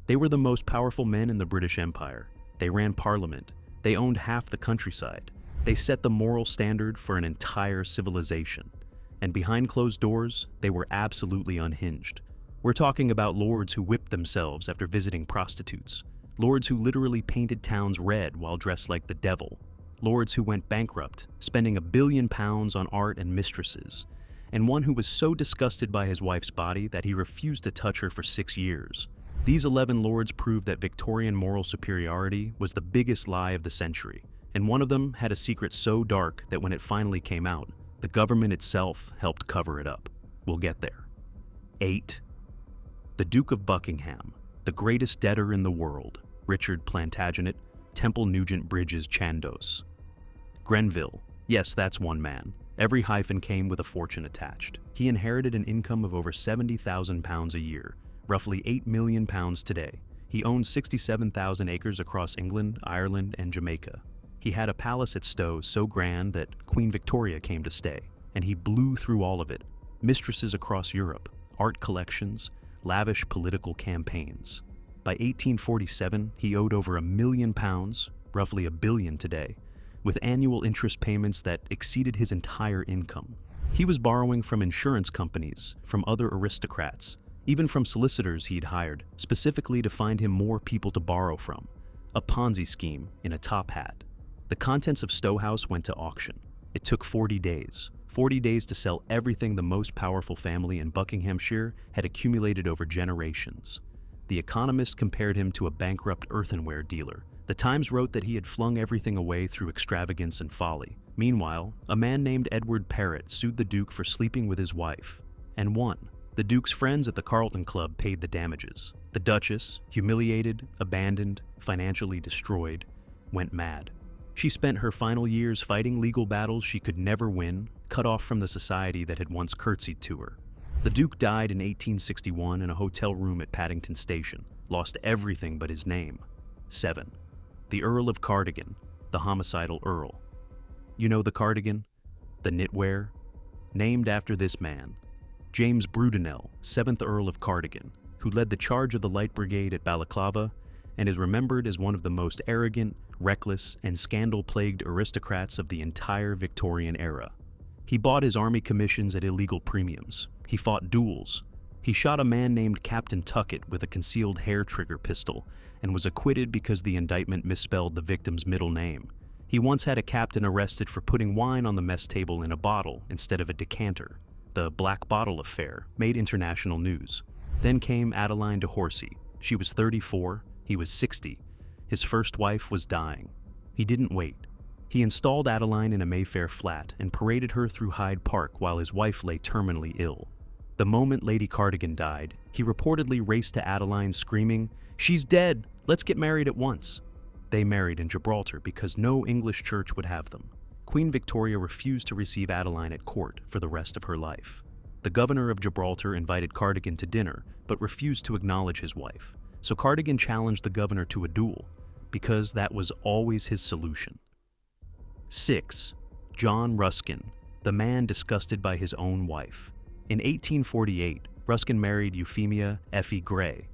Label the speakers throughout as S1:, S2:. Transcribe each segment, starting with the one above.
S1: They were the most powerful men in the British Empire. They ran parliament. They owned half the countryside. They set the moral standard for an entire civilization. And behind closed doors, they were absolutely unhinged. We're talking about lords who whipped themselves after visiting prostitutes. Lords who literally painted towns red while dressed like the devil. Lords who went bankrupt, spending £1 billion on art and mistresses. And one who was so disgusted by his wife's body that he refused to touch her for 6 years. These 11 lords proved that Victorian moral superiority was the biggest lie of the century, and one of them had a secret so dark that when it finally came out, the government itself helped cover it up. We'll get there. 8. The Duke of Buckingham, the greatest debtor in the world, Richard Plantagenet, Temple Nugent Bridges Chandos. Grenville, yes, that's one man. Every hyphen came with a fortune attached. He inherited an income of over £70,000 a year, roughly £8 million today. He owned 67,000 acres across England, Ireland, and Jamaica. He had a palace at Stowe so grand that Queen Victoria came to stay, and he blew through all of it. Mistresses across Europe, art collections, lavish political campaigns. By 1847, he owed over £1 million, roughly £1 billion today, with annual interest payments that exceeded his entire income. He was borrowing from insurance companies, from other aristocrats, even from solicitors he'd hired, specifically to find him more people to borrow from. A Ponzi scheme in a top hat. The contents of Stowe House went to auction. It took 40 days. 40 days to sell everything the most powerful family in Buckinghamshire had accumulated over generations. The Economist compared him to a bankrupt earthenware dealer. The Times wrote that he had flung everything away through extravagance and folly. Meanwhile, a man named Edward Parrott sued the Duke for sleeping with his wife, and won. The Duke's friends at the Carlton Club paid the damages. The Duchess, humiliated, abandoned, financially destroyed, went mad. She spent her final years fighting legal battles she could never win, cut off from the society that had once curtsied to her. The Duke died in 1861 in a hotel room at Paddington Station, lost everything but his name. 7. The Earl of Cardigan, the homicidal Earl. You know the cardigan? The knitwear? Named after this man, James Brudenell, 7th Earl of Cardigan, who led the charge of the Light Brigade at Balaclava and is remembered as one of the most arrogant, reckless, and scandal-plagued aristocrats of the entire Victorian era. He bought his army commissions at illegal premiums. He fought duels. He shot a man named Captain Tuckett with a concealed hair-trigger pistol and was acquitted because the indictment misspelled the victim's middle name. He once had a captain arrested for putting wine on the mess table in a bottle instead of a decanter. The Black Bottle affair made international news. Then came Adeline de Horsey. She was 34, he was 60. His first wife was dying. He didn't wait. He installed Adeline in a Mayfair flat and paraded her through Hyde Park while his wife lay terminally ill. The moment Lady Cardigan died, he reportedly raced to Adeline screaming, "She's dead! Let's get married at once!" They married in Gibraltar because no English church would have them. Queen Victoria refused to receive Adeline at court for the rest of her life. The governor of Gibraltar invited Cardigan to dinner, but refused to acknowledge his wife. So Cardigan challenged the governor to a duel, because that was always his solution. 6. John Ruskin, the man disgusted by his own wife. In 1848, Ruskin married Euphemia Effie Gray.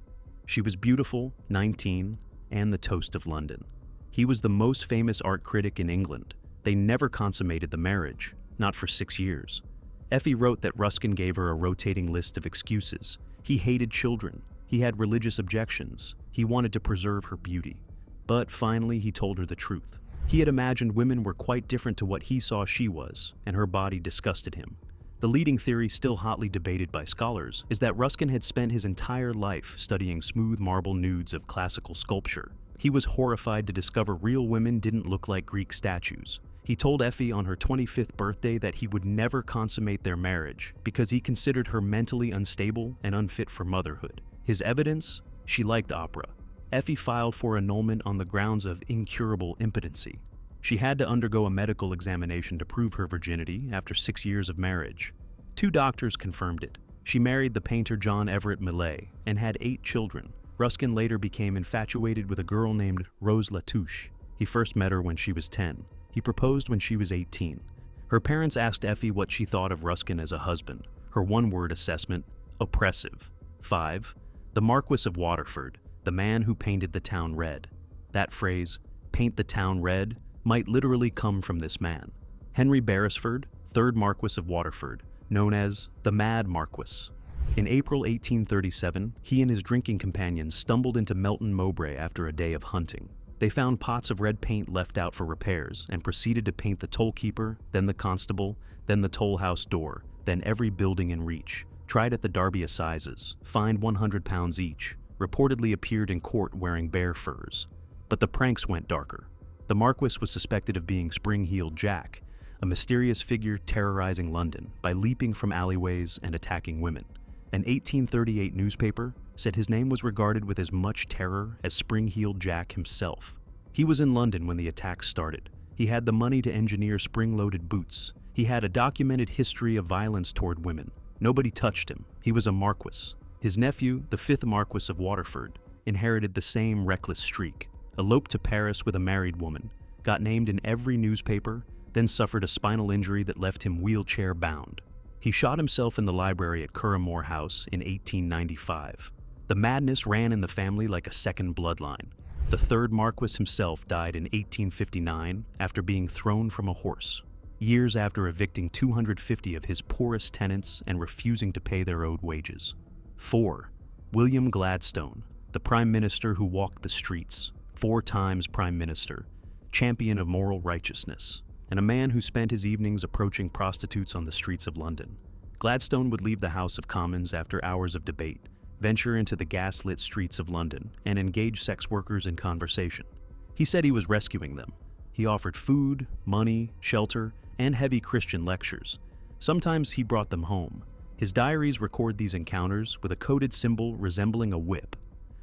S1: She was beautiful, 19, and the toast of London. He was the most famous art critic in England. They never consummated the marriage, not for 6 years. Effie wrote that Ruskin gave her a rotating list of excuses. He hated children. He had religious objections. He wanted to preserve her beauty. But finally, he told her the truth. He had imagined women were quite different to what he saw she was, and her body disgusted him. The leading theory, still hotly debated by scholars, is that Ruskin had spent his entire life studying smooth marble nudes of classical sculpture. He was horrified to discover real women didn't look like Greek statues. He told Effie on her 25th birthday that he would never consummate their marriage because he considered her mentally unstable and unfit for motherhood. His evidence? She liked opera. Effie filed for annulment on the grounds of incurable impotency. She had to undergo a medical examination to prove her virginity after 6 years of marriage. 2 doctors confirmed it. She married the painter John Everett Millais and had 8 children. Ruskin later became infatuated with a girl named Rose Latouche. He first met her when she was 10. He proposed when she was 18. Her parents asked Effie what she thought of Ruskin as a husband. Her one-word assessment, oppressive. 5. The Marquess of Waterford, the man who painted the town red. That phrase, paint the town red, might literally come from this man. Henry Beresford, 3rd Marquess of Waterford, known as the Mad Marquess. In April 1837, he and his drinking companions stumbled into Melton Mowbray after a day of hunting. They found pots of red paint left out for repairs and proceeded to paint the toll-keeper, then the constable, then the toll-house door, then every building in reach. Tried at the Derby Assizes, fined £100 each, reportedly appeared in court wearing bear furs. But the pranks went darker. The Marquess was suspected of being Spring-Heeled Jack, a mysterious figure terrorizing London by leaping from alleyways and attacking women. An 1838 newspaper said his name was regarded with as much terror as Spring-Heeled Jack himself. He was in London when the attacks started. He had the money to engineer spring-loaded boots. He had a documented history of violence toward women. Nobody touched him. He was a Marquess. His nephew, the 5th Marquess of Waterford, inherited the same reckless streak, eloped to Paris with a married woman, got named in every newspaper, then suffered a spinal injury that left him wheelchair-bound. He shot himself in the library at Curramore House in 1895. The madness ran in the family like a second bloodline. The 3rd Marquess himself died in 1859 after being thrown from a horse, years after evicting 250 of his poorest tenants and refusing to pay their owed wages. 4. William Gladstone, the Prime Minister who walked the streets, 4 times Prime Minister, champion of moral righteousness, and a man who spent his evenings approaching prostitutes on the streets of London. Gladstone would leave the House of Commons after hours of debate, venture into the gas-lit streets of London, and engage sex workers in conversation. He said he was rescuing them. He offered food, money, shelter, and heavy Christian lectures. Sometimes he brought them home. His diaries record these encounters with a coded symbol resembling a whip,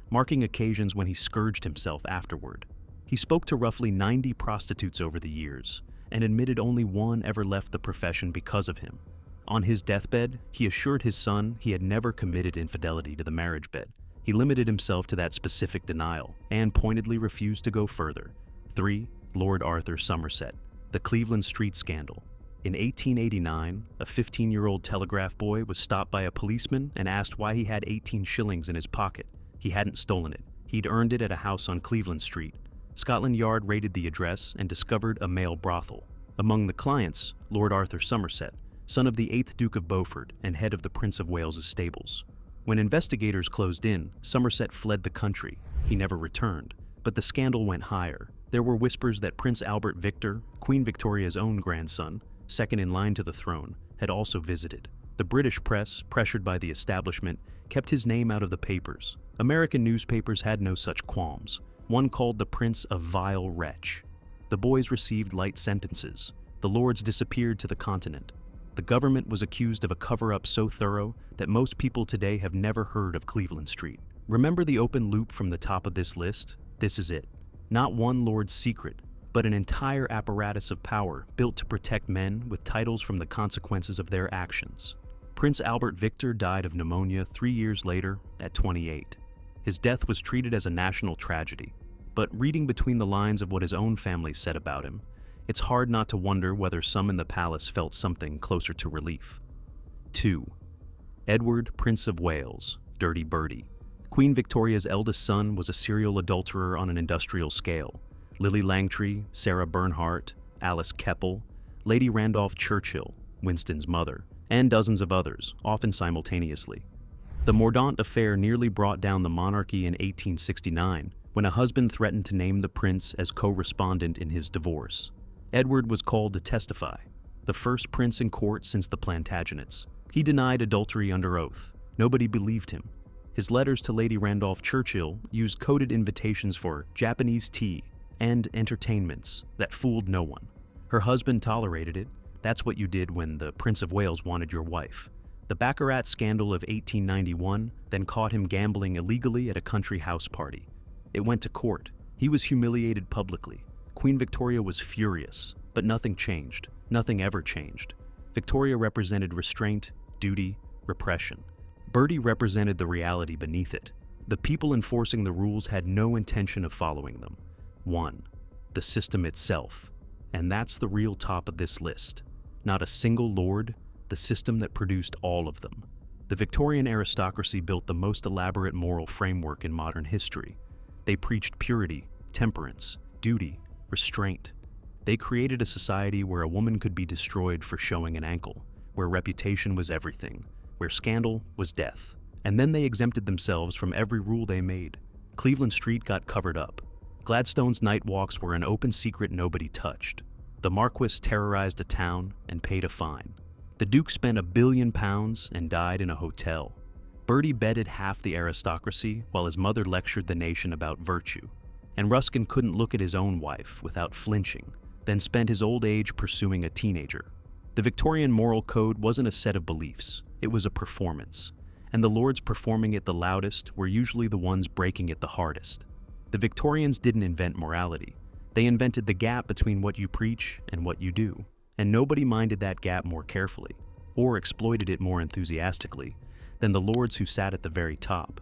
S1: marking occasions when he scourged himself afterward. He spoke to roughly 90 prostitutes over the years, and admitted only one ever left the profession because of him. On his deathbed, he assured his son he had never committed infidelity to the marriage bed. He limited himself to that specific denial, and pointedly refused to go further. 3. Lord Arthur Somerset, the Cleveland Street Scandal. In 1889, a 15-year-old telegraph boy was stopped by a policeman and asked why he had 18 shillings in his pocket. He hadn't stolen it. He'd earned it at a house on Cleveland Street. Scotland Yard raided the address and discovered a male brothel. Among the clients, Lord Arthur Somerset, son of the 8th Duke of Beaufort and head of the Prince of Wales's stables. When investigators closed in, Somerset fled the country. He never returned, but the scandal went higher. There were whispers that Prince Albert Victor, Queen Victoria's own grandson, second in line to the throne, had also visited. The British press, pressured by the establishment, kept his name out of the papers. American newspapers had no such qualms. One called the prince a vile wretch. The boys received light sentences. The lords disappeared to the continent. The government was accused of a cover-up so thorough that most people today have never heard of Cleveland Street. Remember the open loop from the top of this list? This is it. Not one lord's secret, but an entire apparatus of power built to protect men with titles from the consequences of their actions. Prince Albert Victor died of pneumonia 3 years later at 28. His death was treated as a national tragedy, but reading between the lines of what his own family said about him, it's hard not to wonder whether some in the palace felt something closer to relief. 2. Edward, Prince of Wales, Dirty Birdie. Queen Victoria's eldest son was a serial adulterer on an industrial scale. Lily Langtry, Sarah Bernhardt, Alice Keppel, Lady Randolph Churchill, Winston's mother, and dozens of others, often simultaneously. The Mordaunt affair nearly brought down the monarchy in 1869, when a husband threatened to name the prince as co-respondent in his divorce. Edward was called to testify, the first prince in court since the Plantagenets. He denied adultery under oath. Nobody believed him. His letters to Lady Randolph Churchill used coded invitations for Japanese tea and entertainments that fooled no one. Her husband tolerated it. That's what you did when the Prince of Wales wanted your wife. The Baccarat scandal of 1891 then caught him gambling illegally at a country house party. It went to court. He was humiliated publicly. Queen Victoria was furious, but nothing changed. Nothing ever changed. Victoria represented restraint, duty, repression. Bertie represented the reality beneath it. The people enforcing the rules had no intention of following them. 1. The system itself. And that's the real top of this list. Not a single lord, the system that produced all of them. The The Victorian aristocracy built the most elaborate moral framework in modern history. They preached purity, temperance, duty, restraint. They created a society where a woman could be destroyed for showing an ankle, where reputation was everything, where scandal was death. And then they exempted themselves from every rule they made. Cleveland Street got covered up. Gladstone's night walks were an open secret nobody touched. The Marquis terrorized a town and paid a fine. The Duke spent £1 billion and died in a hotel. Bertie bedded half the aristocracy while his mother lectured the nation about virtue. And Ruskin couldn't look at his own wife without flinching, then spent his old age pursuing a teenager. The Victorian moral code wasn't a set of beliefs, it was a performance. And the lords performing it the loudest were usually the ones breaking it the hardest. The Victorians didn't invent morality. They invented the gap between what you preach and what you do. And nobody minded that gap more carefully, or exploited it more enthusiastically, than the lords who sat at the very top.